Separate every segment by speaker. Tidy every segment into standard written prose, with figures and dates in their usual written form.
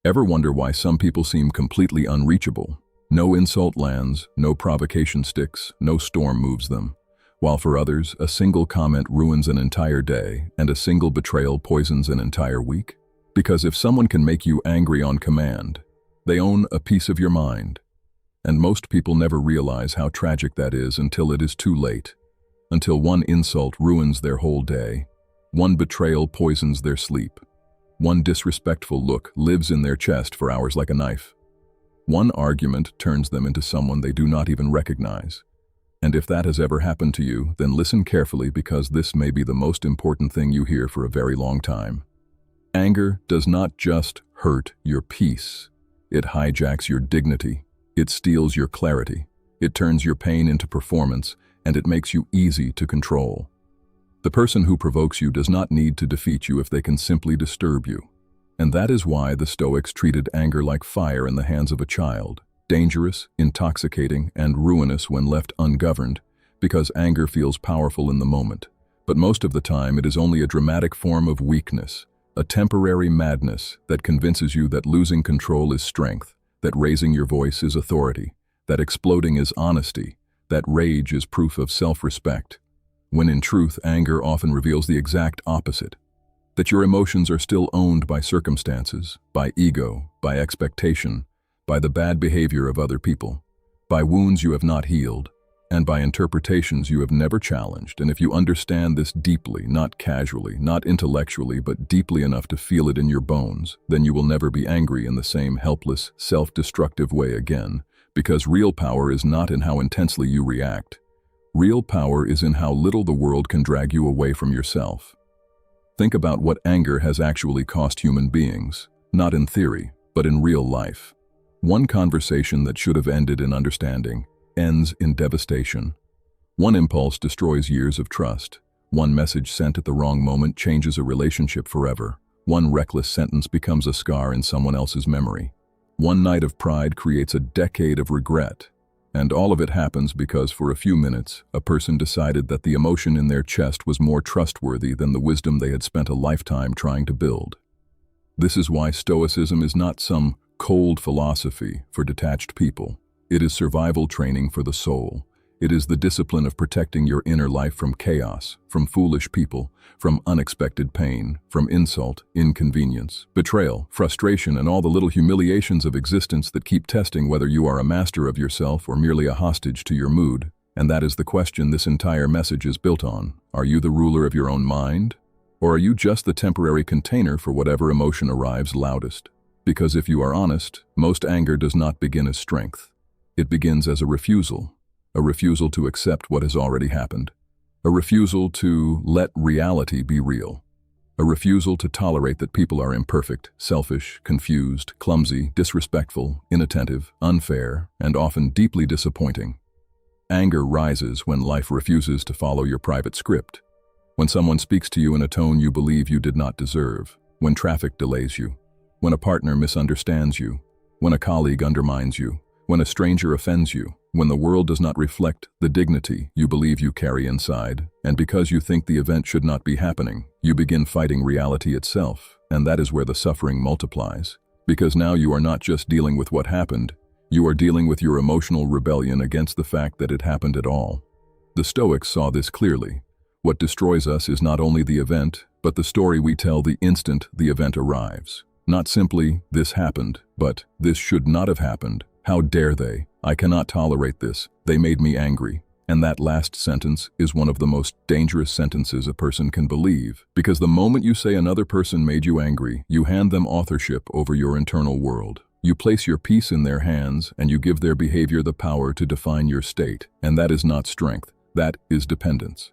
Speaker 1: Ever wonder why some people seem completely unreachable? No insult lands, no provocation sticks, no storm moves them. While for others, a single comment ruins an entire day, and a single betrayal poisons an entire week? Because if someone can make you angry on command, they own a piece of your mind. And most people never realize how tragic that is until it is too late. Until one insult ruins their whole day. One betrayal poisons their sleep. One disrespectful look lives in their chest for hours like a knife. One argument turns them into someone they do not even recognize. And if that has ever happened to you, then listen carefully, because this may be the most important thing you hear for a very long time. Anger does not just hurt your peace. It hijacks your dignity. It steals your clarity. It turns your pain into performance, and it makes you easy to control. The person who provokes you does not need to defeat you if they can simply disturb you. And that is why the Stoics treated anger like fire in the hands of a child, dangerous, intoxicating, and ruinous when left ungoverned, because anger feels powerful in the moment. But most of the time it is only a dramatic form of weakness, a temporary madness that convinces you that losing control is strength, that raising your voice is authority, that exploding is honesty, that rage is proof of self-respect. When in truth, anger often reveals the exact opposite, that your emotions are still owned by circumstances, by ego, by expectation, by the bad behavior of other people, by wounds you have not healed, and by interpretations you have never challenged. And if you understand this deeply, not casually, not intellectually, but deeply enough to feel it in your bones, then you will never be angry in the same helpless, self-destructive way again, because real power is not in how intensely you react. Real power is in how little the world can drag you away from yourself. Think about what anger has actually cost human beings, not in theory, but in real life. One conversation that should have ended in understanding ends in devastation. One impulse destroys years of trust. One message sent at the wrong moment changes a relationship forever. One reckless sentence becomes a scar in someone else's memory. One night of pride creates a decade of regret. And all of it happens because for a few minutes, a person decided that the emotion in their chest was more trustworthy than the wisdom they had spent a lifetime trying to build. This is why Stoicism is not some cold philosophy for detached people. It is survival training for the soul. It is the discipline of protecting your inner life from chaos, from foolish people, from unexpected pain, from insult, inconvenience, betrayal, frustration, and all the little humiliations of existence that keep testing whether you are a master of yourself or merely a hostage to your mood. And that is the question this entire message is built on. Are you the ruler of your own mind? Or are you just the temporary container for whatever emotion arrives loudest? Because if you are honest, most anger does not begin as strength. It begins as a refusal to accept what has already happened, a refusal to let reality be real, a refusal to tolerate that people are imperfect, selfish, confused, clumsy, disrespectful, inattentive, unfair, and often deeply disappointing. Anger rises when life refuses to follow your private script, when someone speaks to you in a tone you believe you did not deserve, when traffic delays you, when a partner misunderstands you, when a colleague undermines you, when a stranger offends you, when the world does not reflect the dignity you believe you carry inside, and because you think the event should not be happening, you begin fighting reality itself, and that is where the suffering multiplies. Because now you are not just dealing with what happened, you are dealing with your emotional rebellion against the fact that it happened at all. The Stoics saw this clearly. What destroys us is not only the event, but the story we tell the instant the event arrives. Not simply, this happened, but this should not have happened. How dare they? I cannot tolerate this. They made me angry. And that last sentence is one of the most dangerous sentences a person can believe, because the moment you say another person made you angry, you hand them authorship over your internal world. You place your peace in their hands, and you give their behavior the power to define your state. And that is not strength. That is dependence.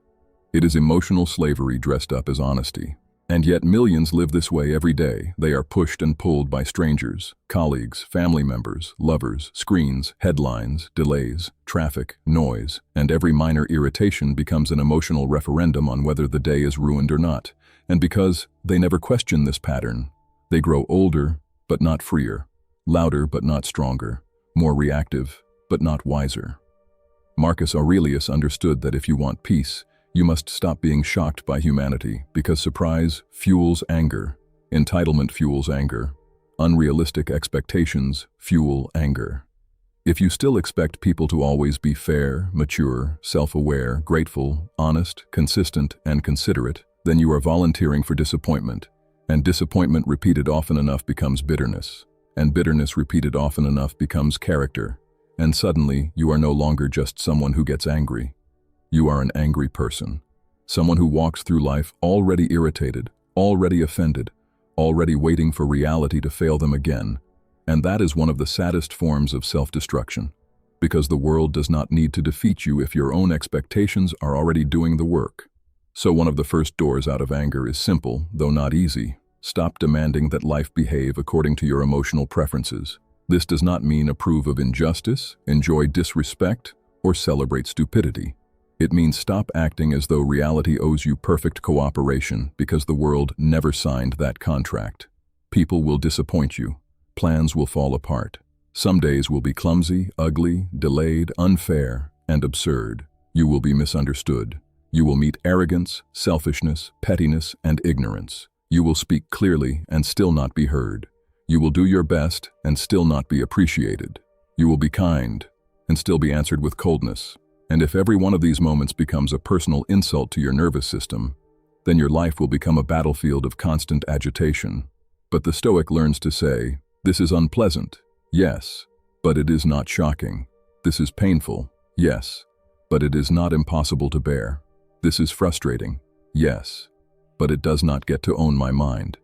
Speaker 1: It is emotional slavery dressed up as honesty. And yet millions live this way every day. They are pushed and pulled by strangers, colleagues, family members, lovers, screens, headlines, delays, traffic, noise, and every minor irritation becomes an emotional referendum on whether the day is ruined or not. And because they never question this pattern, they grow older but not freer, louder but not stronger, more reactive but not wiser. Marcus Aurelius understood that if you want peace, you must stop being shocked by humanity, because surprise fuels anger, entitlement fuels anger, Unrealistic expectations fuel anger. If you still expect people to always be fair, mature, self-aware, grateful, honest, consistent, and considerate, then you are volunteering for disappointment, and disappointment repeated often enough becomes bitterness, and bitterness repeated often enough becomes character, and suddenly you are no longer just someone who gets angry. You are an angry person, someone who walks through life already irritated, already offended, already waiting for reality to fail them again. And that is one of the saddest forms of self-destruction, because the world does not need to defeat you if your own expectations are already doing the work. So one of the first doors out of anger is simple, though not easy. Stop demanding that life behave according to your emotional preferences. This does not mean approve of injustice, enjoy disrespect, or celebrate stupidity. It means stop acting as though reality owes you perfect cooperation because the world never signed that contract. People will disappoint you. Plans will fall apart. Some days will be clumsy, ugly, delayed, unfair, and absurd. You will be misunderstood. You will meet arrogance, selfishness, pettiness, and ignorance. You will speak clearly and still not be heard. You will do your best and still not be appreciated. You will be kind and still be answered with coldness. And if every one of these moments becomes a personal insult to your nervous system, then your life will become a battlefield of constant agitation. But the Stoic learns to say, this is unpleasant, yes, but it is not shocking. This is painful, yes, but it is not impossible to bear. This is frustrating, yes, but it does not get to own my mind.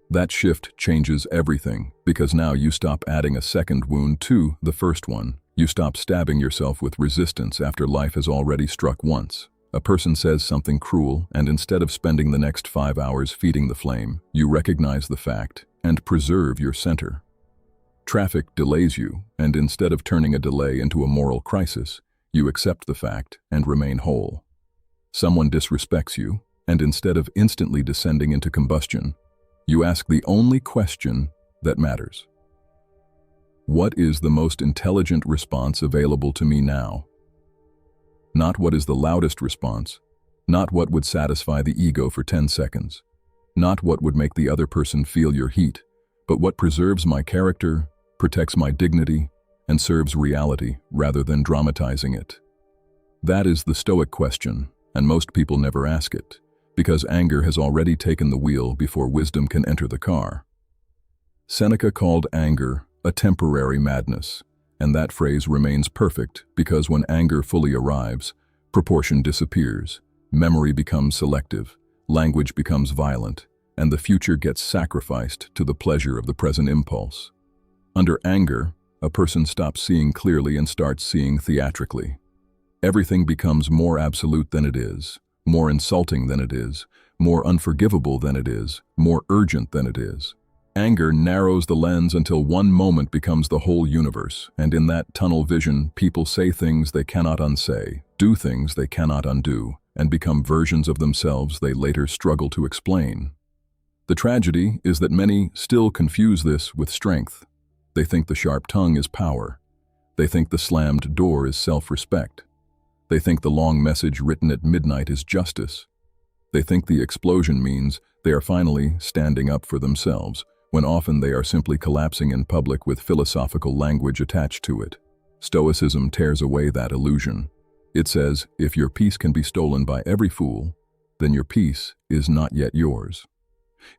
Speaker 1: That shift changes everything, because now you stop adding a second wound to the first one. You stop stabbing yourself with resistance after life has already struck once. A person says something cruel, and instead of spending the next 5 hours feeding the flame, you recognize the fact and preserve your center. Traffic delays you, and instead of turning a delay into a moral crisis, you accept the fact and remain whole. Someone disrespects you, and instead of instantly descending into combustion, you ask the only question that matters. What is the most intelligent response available to me now? Not what is the loudest response, not what would satisfy the ego for 10 seconds, not what would make the other person feel your heat, but what preserves my character, protects my dignity, and serves reality rather than dramatizing it. That is the Stoic question, and most people never ask it, because anger has already taken the wheel before wisdom can enter the car. Seneca called anger a temporary madness, and that phrase remains perfect because when anger fully arrives, proportion disappears, memory becomes selective, language becomes violent, and the future gets sacrificed to the pleasure of the present impulse. Under anger, a person stops seeing clearly and starts seeing theatrically. Everything becomes more absolute than it is, more insulting than it is, more unforgivable than it is, more urgent than it is. Anger narrows the lens until one moment becomes the whole universe, and in that tunnel vision, people say things they cannot unsay, do things they cannot undo, and become versions of themselves they later struggle to explain. The tragedy is that many still confuse this with strength. They think the sharp tongue is power. They think the slammed door is self-respect. They think the long message written at midnight is justice. They think the explosion means they are finally standing up for themselves, when often they are simply collapsing in public with philosophical language attached to it. Stoicism tears away that illusion. It says, if your peace can be stolen by every fool, then your peace is not yet yours.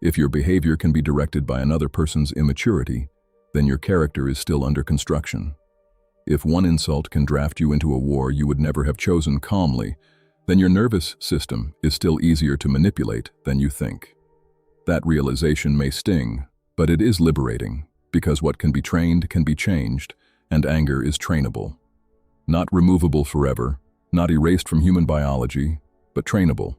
Speaker 1: If your behavior can be directed by another person's immaturity, then your character is still under construction. If one insult can draft you into a war you would never have chosen calmly, then your nervous system is still easier to manipulate than you think. That realization may sting, but it is liberating, because what can be trained can be changed, and anger is trainable. Not removable forever, not erased from human biology, but trainable.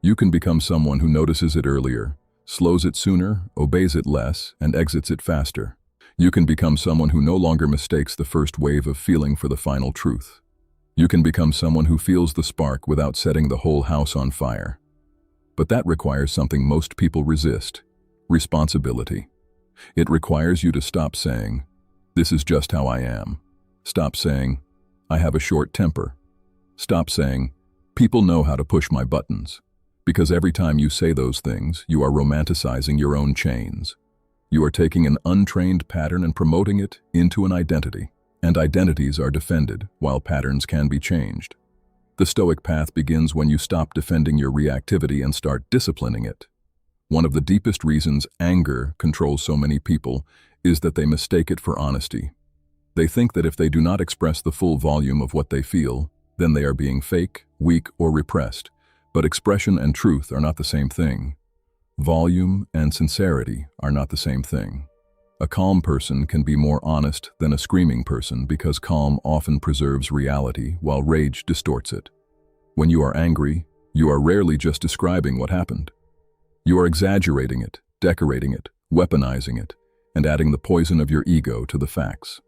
Speaker 1: You can become someone who notices it earlier, slows it sooner, obeys it less, and exits it faster. You can become someone who no longer mistakes the first wave of feeling for the final truth. You can become someone who feels the spark without setting the whole house on fire. But that requires something most people resist: responsibility. It requires you to stop saying, "This is just how I am." Stop saying, "I have a short temper." Stop saying, "People know how to push my buttons." Because every time you say those things, you are romanticizing your own chains. You are taking an untrained pattern and promoting it into an identity. And identities are defended, while patterns can be changed. The Stoic path begins when you stop defending your reactivity and start disciplining it. One of the deepest reasons anger controls so many people is that they mistake it for honesty. They think that if they do not express the full volume of what they feel, then they are being fake, weak, or repressed. But expression and truth are not the same thing. Volume and sincerity are not the same thing. A calm person can be more honest than a screaming person because calm often preserves reality while rage distorts it. When you are angry, you are rarely just describing what happened. You are exaggerating it, decorating it, weaponizing it, and adding the poison of your ego to the facts.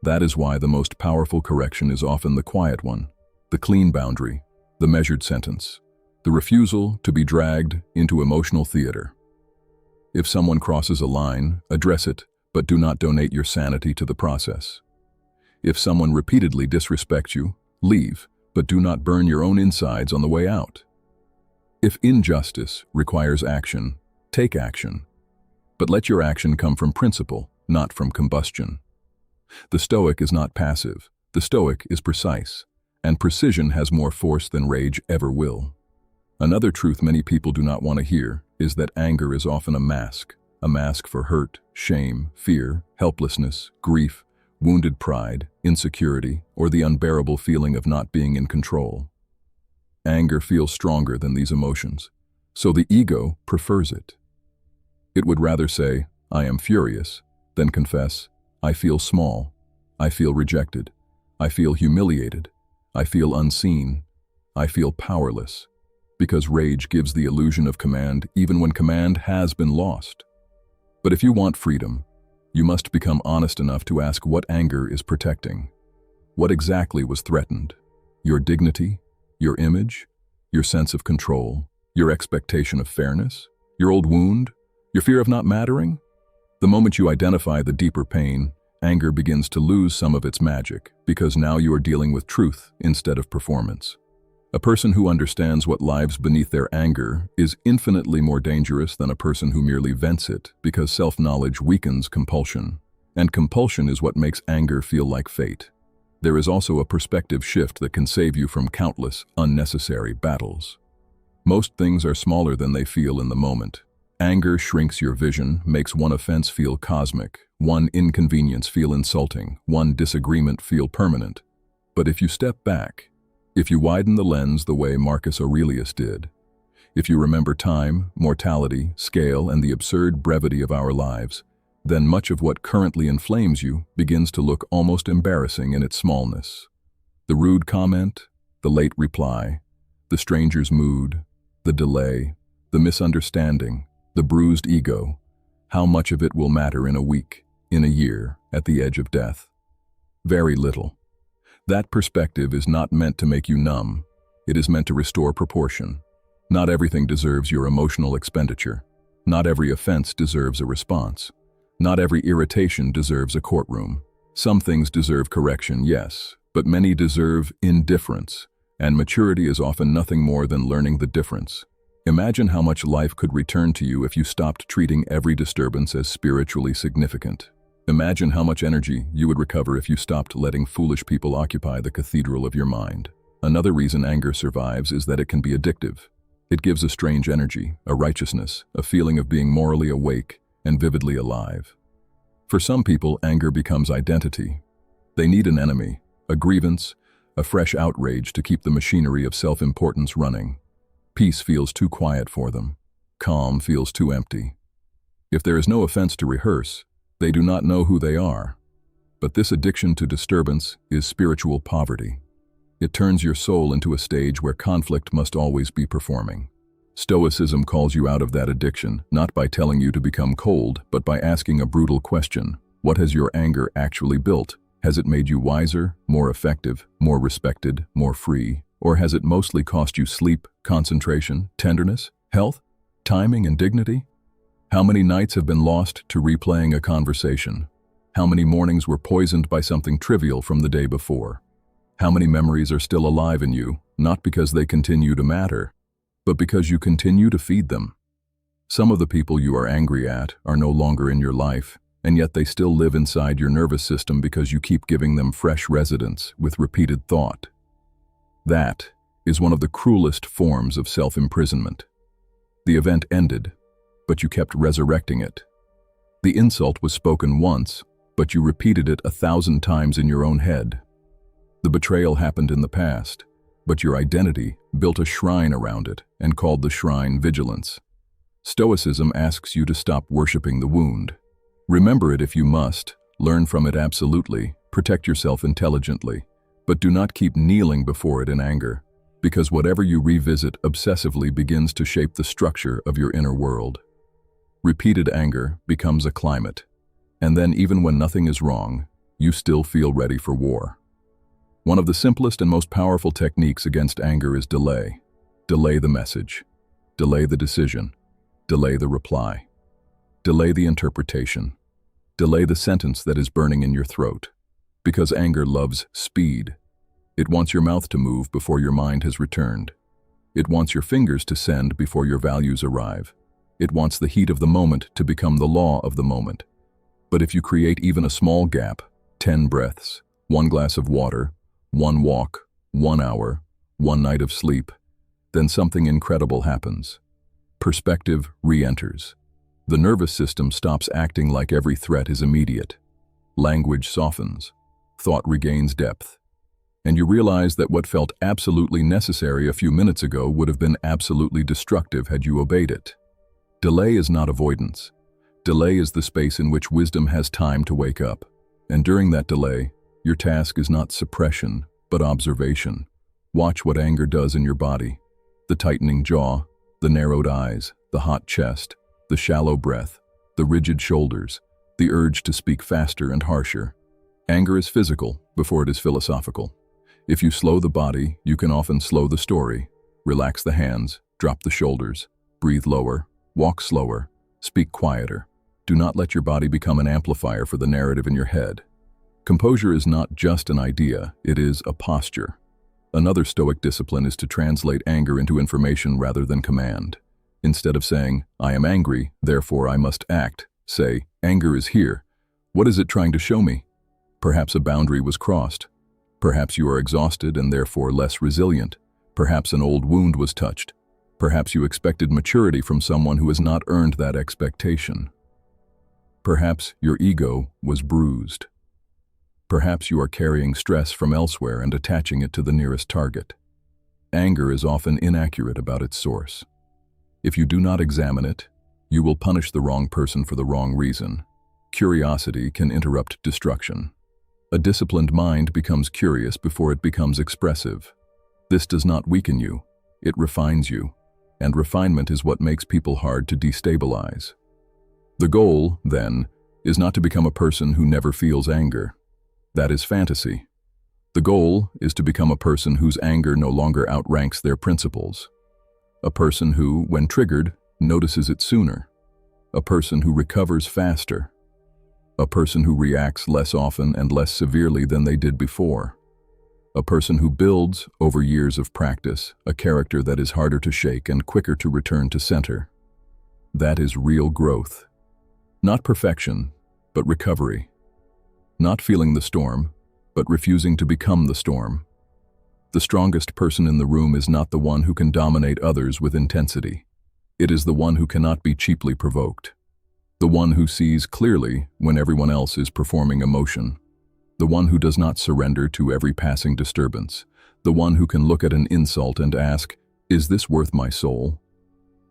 Speaker 1: That is why the most powerful correction is often the quiet one, the clean boundary, the measured sentence, the refusal to be dragged into emotional theater. If someone crosses a line, address it, but do not donate your sanity to the process. If someone repeatedly disrespects you, leave, but do not burn your own insides on the way out. If injustice requires action, take action. But let your action come from principle, not from combustion. The Stoic is not passive. The Stoic is precise, and precision has more force than rage ever will. Another truth many people do not want to hear is that anger is often a mask for hurt, shame, fear, helplessness, grief, wounded pride, insecurity, or the unbearable feeling of not being in control. Anger feels stronger than these emotions, so the ego prefers it. It would rather say, "I am furious," than confess, "I feel small, I feel rejected, I feel humiliated, I feel unseen, I feel powerless," because rage gives the illusion of command even when command has been lost. But if you want freedom, you must become honest enough to ask what anger is protecting. What exactly was threatened? Your dignity? Your image? Your sense of control? Your expectation of fairness? Your old wound? Your fear of not mattering? The moment you identify the deeper pain, anger begins to lose some of its magic, because now you are dealing with truth instead of performance. A person who understands what lies beneath their anger is infinitely more dangerous than a person who merely vents it, because self-knowledge weakens compulsion, and compulsion is what makes anger feel like fate. There is also a perspective shift that can save you from countless, unnecessary battles. Most things are smaller than they feel in the moment. Anger shrinks your vision, makes one offense feel cosmic, one inconvenience feel insulting, one disagreement feel permanent. But if you step back, if you widen the lens the way Marcus Aurelius did, if you remember time, mortality, scale, and the absurd brevity of our lives, then much of what currently inflames you begins to look almost embarrassing in its smallness. The rude comment, the late reply, the stranger's mood, the delay, the misunderstanding, the bruised ego, how much of it will matter in a week, in a year, at the edge of death? Very little. That perspective is not meant to make you numb. It is meant to restore proportion. Not everything deserves your emotional expenditure. Not every offense deserves a response. Not every irritation deserves a courtroom. Some things deserve correction, yes, but many deserve indifference, and maturity is often nothing more than learning the difference. Imagine how much life could return to you if you stopped treating every disturbance as spiritually significant. Imagine how much energy you would recover if you stopped letting foolish people occupy the cathedral of your mind. Another reason anger survives is that it can be addictive. It gives a strange energy, a righteousness, a feeling of being morally awake and vividly alive. For some people, anger becomes identity. They need an enemy, a grievance, a fresh outrage to keep the machinery of self-importance running. Peace feels too quiet for them. Calm feels too empty. If there is no offense to rehearse, they do not know who they are. But this addiction to disturbance is spiritual poverty. It turns your soul into a stage where conflict must always be performing. Stoicism calls you out of that addiction, not by telling you to become cold, but by asking a brutal question. What has your anger actually built? Has it made you wiser, more effective, more respected, more free? Or has it mostly cost you sleep, concentration, tenderness, health, timing, and dignity? How many nights have been lost to replaying a conversation? How many mornings were poisoned by something trivial from the day before? How many memories are still alive in you, not because they continue to matter, but because you continue to feed them? Some of the people you are angry at are no longer in your life, and yet they still live inside your nervous system because you keep giving them fresh residence with repeated thought. That is one of the cruelest forms of self-imprisonment. The event ended, but you kept resurrecting it. The insult was spoken once, but you repeated it 1,000 times in your own head. The betrayal happened in the past, but your identity built a shrine around it and called the shrine vigilance. Stoicism asks you to stop worshiping the wound. Remember it if you must, learn from it absolutely, protect yourself intelligently, but do not keep kneeling before it in anger, because whatever you revisit obsessively begins to shape the structure of your inner world. Repeated anger becomes a climate, and then even when nothing is wrong, you still feel ready for war. One of the simplest and most powerful techniques against anger is delay. Delay the message. Delay the decision. Delay the reply. Delay the interpretation. Delay the sentence that is burning in your throat. Because anger loves speed. It wants your mouth to move before your mind has returned. It wants your fingers to send before your values arrive. It wants the heat of the moment to become the law of the moment. But if you create even a small gap, 10 breaths, 1 glass of water, 1 walk, 1 hour, 1 night of sleep, then something incredible happens. Perspective re-enters. The nervous system stops acting like every threat is immediate. Language softens. Thought regains depth. And you realize that what felt absolutely necessary a few minutes ago would have been absolutely destructive had you obeyed it. Delay is not avoidance. Delay is the space in which wisdom has time to wake up. And during that delay, your task is not suppression, but observation. Watch what anger does in your body. The tightening jaw, the narrowed eyes, the hot chest, the shallow breath, the rigid shoulders, the urge to speak faster and harsher. Anger is physical before it is philosophical. If you slow the body, you can often slow the story. Relax the hands, drop the shoulders, breathe lower, walk slower, speak quieter. Do not let your body become an amplifier for the narrative in your head. Composure is not just an idea, it is a posture. Another Stoic discipline is to translate anger into information rather than command. Instead of saying, "I am angry, therefore I must act," say, "Anger is here. What is it trying to show me?" Perhaps a boundary was crossed. Perhaps you are exhausted and therefore less resilient. Perhaps an old wound was touched. Perhaps you expected maturity from someone who has not earned that expectation. Perhaps your ego was bruised. Perhaps you are carrying stress from elsewhere and attaching it to the nearest target. Anger is often inaccurate about its source. If you do not examine it, you will punish the wrong person for the wrong reason. Curiosity can interrupt destruction. A disciplined mind becomes curious before it becomes expressive. This does not weaken you, it refines you, and refinement is what makes people hard to destabilize. The goal, then, is not to become a person who never feels anger. That is fantasy. The goal is to become a person whose anger no longer outranks their principles. A person who, when triggered, notices it sooner. A person who recovers faster. A person who reacts less often and less severely than they did before. A person who builds, over years of practice, a character that is harder to shake and quicker to return to center. That is real growth. Not perfection, but recovery. Not feeling the storm, but refusing to become the storm. The strongest person in the room is not the one who can dominate others with intensity. It is the one who cannot be cheaply provoked. The one who sees clearly when everyone else is performing emotion. The one who does not surrender to every passing disturbance. The one who can look at an insult and ask, "Is this worth my soul?"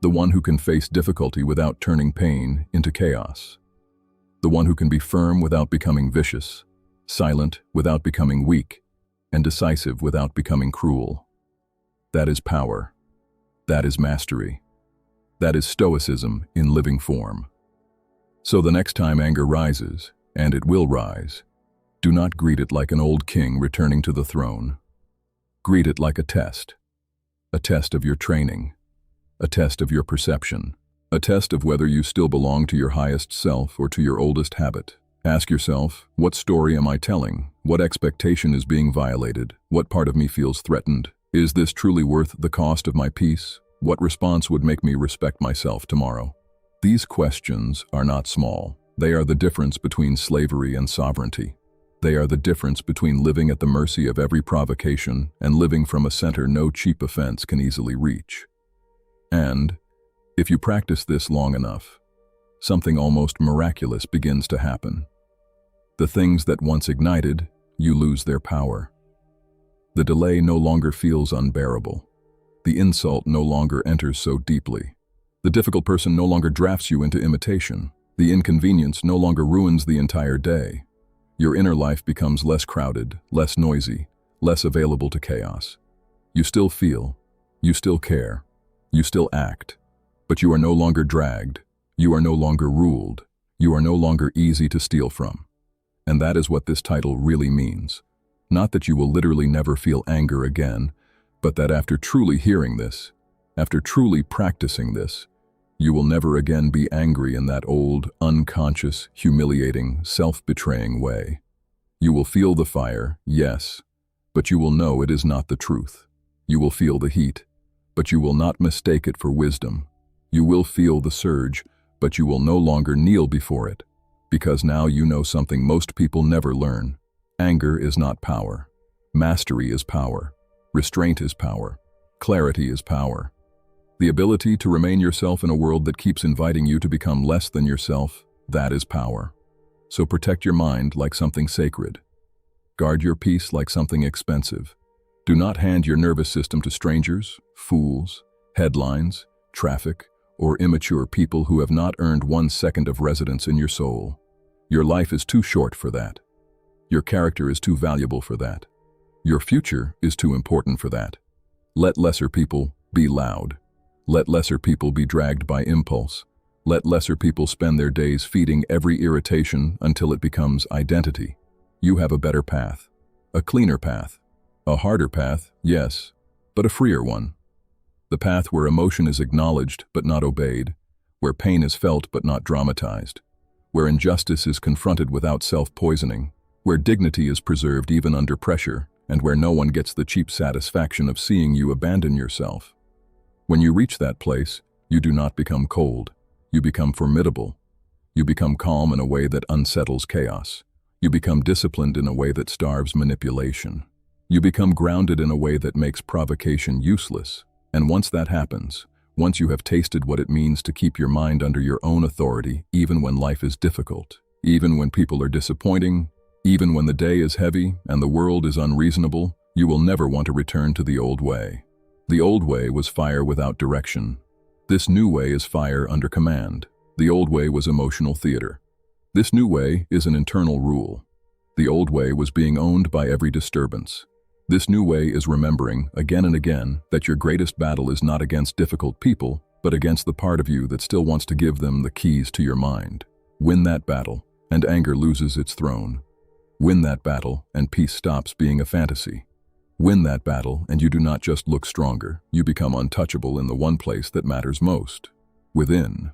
Speaker 1: The one who can face difficulty without turning pain into chaos. The one who can be firm without becoming vicious, silent without becoming weak, and decisive without becoming cruel. That is power. That is mastery. That is Stoicism in living form. So the next time anger rises, and it will rise, do not greet it like an old king returning to the throne. Greet it like a test of your training, a test of your perception, a test of whether you still belong to your highest self or to your oldest habit. Ask yourself, what story am I telling? What expectation is being violated? What part of me feels threatened? Is this truly worth the cost of my peace? What response would make me respect myself tomorrow? These questions are not small. They are the difference between slavery and sovereignty. They are the difference between living at the mercy of every provocation and living from a center no cheap offense can easily reach. And, if you practice this long enough, something almost miraculous begins to happen. The things that once ignited, you lose their power. The delay no longer feels unbearable. The insult no longer enters so deeply. The difficult person no longer drafts you into imitation. The inconvenience no longer ruins the entire day. Your inner life becomes less crowded, less noisy, less available to chaos. You still feel, you still care, you still act, but you are no longer dragged, you are no longer ruled, you are no longer easy to steal from. And that is what this title really means. Not that you will literally never feel anger again, but that after truly hearing this, after truly practicing this, you will never again be angry in that old, unconscious, humiliating, self-betraying way. You will feel the fire, yes, but you will know it is not the truth. You will feel the heat, but you will not mistake it for wisdom. You will feel the surge, but you will no longer kneel before it, because now you know something most people never learn. Anger is not power. Mastery is power. Restraint is power. Clarity is power. The ability to remain yourself in a world that keeps inviting you to become less than yourself, that is power. So protect your mind like something sacred. Guard your peace like something expensive. Do not hand your nervous system to strangers, fools, headlines, traffic, or immature people who have not earned 1 second of residence in your soul. Your life is too short for that. Your character is too valuable for that. Your future is too important for that. Let lesser people be loud. Let lesser people be dragged by impulse. Let lesser people spend their days feeding every irritation until it becomes identity. You have a better path. A cleaner path. A harder path, yes, but a freer one. The path where emotion is acknowledged but not obeyed, where pain is felt but not dramatized, where injustice is confronted without self-poisoning, where dignity is preserved even under pressure, and where no one gets the cheap satisfaction of seeing you abandon yourself. When you reach that place, you do not become cold. You become formidable. You become calm in a way that unsettles chaos. You become disciplined in a way that starves manipulation. You become grounded in a way that makes provocation useless. And once that happens, once you have tasted what it means to keep your mind under your own authority, even when life is difficult, even when people are disappointing, even when the day is heavy and the world is unreasonable, you will never want to return to the old way. The old way was fire without direction. This new way is fire under command. The old way was emotional theater. This new way is an internal rule. The old way was being owned by every disturbance. This new way is remembering, again and again, that your greatest battle is not against difficult people, but against the part of you that still wants to give them the keys to your mind. Win that battle, and anger loses its throne. Win that battle, and peace stops being a fantasy. Win that battle, and you do not just look stronger, you become untouchable in the one place that matters most, within.